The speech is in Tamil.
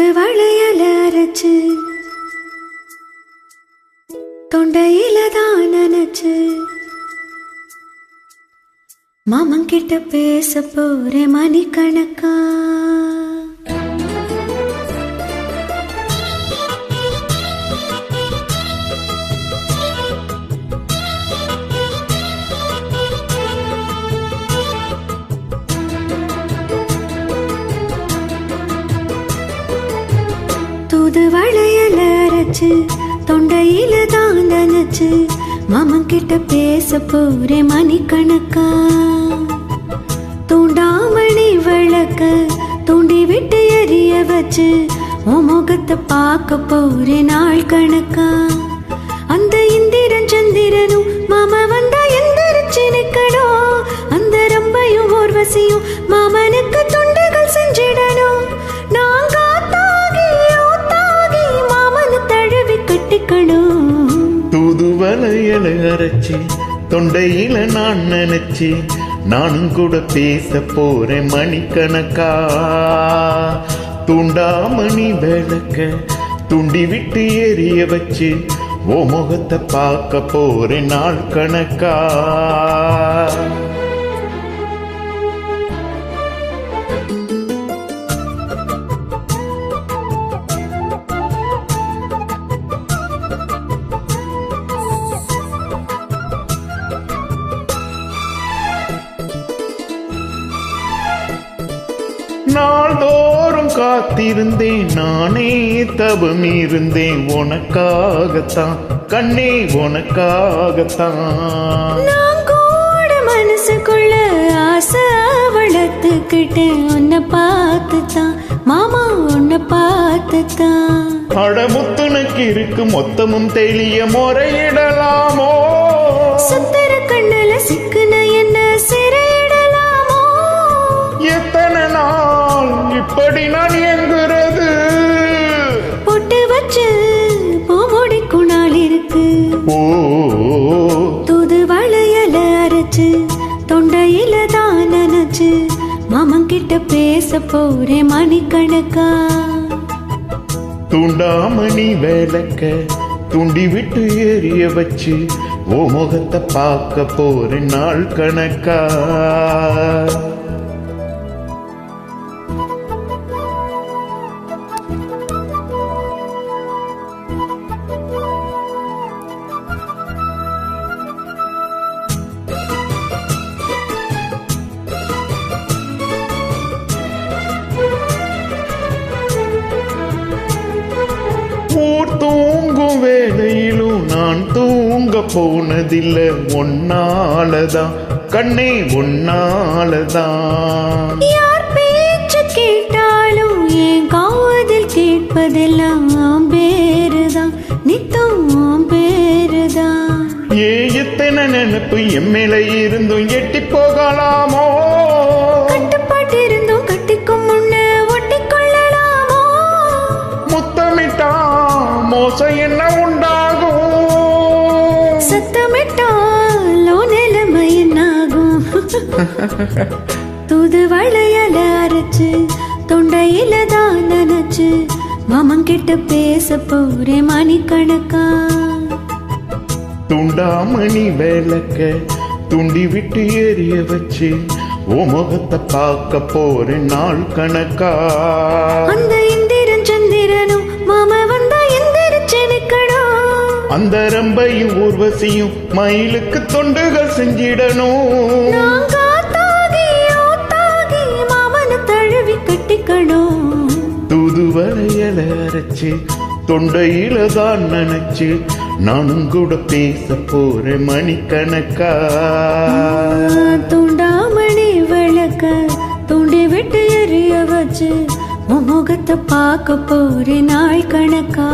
தூதுவளையல அரைச்சு தொண்டையில தான் நினைச்சு மாமன் கிட்ட பேச போறேன் மணிக்கணக்கா. தூதுவளையல அரைச்சு தொண்டையில தான் நினைச்சு மாமன் கிட்ட பேச போறேன் மணிக்கணக்கா. தூண்டாமணி விளக்க தூண்டி விட்டு எரிய வச்சு உன் முகத்தை பார்க்க போறேன் நாள் கணக்கா. அந்த இந்திரன் சந்திரனும் மாமா வந்தா எந்திரிச்சு நிக்கணும். அந்த ரம்பையும் ஊர்வசியும் மாமனுக்கு துண்டுகள் செஞ்சிடணும். நான் காத்தாகி ஊத்தாகி மாமனு தழுவி கட்டிக்கணும். தூதுவளையல அரைச்சி தொண்டையில நான் நினைச்சு நானும் கூட பேச போறேன் மணிக்கணக்கா. தூண்டாமணி விளக்க தூண்டி விட்டு எரிய வச்சு ஓ முகத்தை பார்க்க போறேன் நாள் கணக்கா. நாள்தோறும் காத்திருந்தேன் நானே தவம் இருந்தேன் உனக்காகத்தான் கண்ணே உனக்காகத்தான். நான் கூட மனசுக்குள்ள ஆசை வளர்த்துக்கிட்டேன் உன்னை பார்த்துத்தான் மாமா உன்னை பார்த்துத்தான். அடமுத்துனுக்கு இருக்கு மொத்தமும் தெளிய முறையிடலாமோ. சுத்தர கண்ணல சிக்குன என்ன சிறையிடலாமோ. எத்தனை நாள் இப்படி நான் எங்குறது. பொட்டு வச்சு பூமுடிக்கும் நாள் இருக்கு. ஓ தூதுவளையல அரைச்சு தொண்டையில தான் நினைச்சு மாமன் கிட்ட பேச போறேன் மணிக்கணக்கா. தூண்டாமணி விளக்க தூண்டி விட்டு எரிய வச்சு ஓ முகத்தை பார்க்க போறேன் நாள் கணக்கா. ஊர் தூங்கும் வேளையிலும் நான் தூங்க போனதில்லை ஒன்னாலதான் கண்ணே ஒன்னாலதான். யார் பேச்சு கேட்டாலும் என் காதில் கேட்பதெல்லாம் பேருதான் நித்தம் பேருதான். எத்தனை நினைப்பு எம்மையில இருந்தும் எட்டி போகலாமோ. கட்டுப்பாட்டு இருந்தும் கட்டிக்கும் முன்ன ஒட்டிக்கொள்ளலாமோ. முத்தமிட்டா மோசம் என்ன உண்டாகும். சத்தமிட்டாலோ நிலைமை என்னாகும். தூதுவளையல அரைச்சு தொண்டையில தான் நினைச்சு மாமன் கிட்ட பேச போறேன் மணிக்கணக்கா. தூண்டாமணி விளக்க தூண்டி விட்டு எரிய வச்சு ஓ முகத்தை பார்க்க போறேன் நாள் கணக்கா. அந்த இந்திரன் சந்திரனும் மாமா வந்தா எந்திரிச்சு நிக்கணும். அந்த ரம்பையும் ஊர்வசியும் மயிலுக்கு தொண்டுகள் செஞ்சிடணும். நான் காத்தாகி ஊத்தாகி மாமனு தழுவி கட்டிக்கணும். தூதுவளையல அரைச்சு தொண்டையில தான் நினைச்சு நானும் கூட பேச போறேன் மணிக்கணக்கா. தூண்டாமணி விளக்க தூண்டி விட்டு எரிய வச்சு முகத்தை பார்க்க போறேன் நாள் கணக்கா.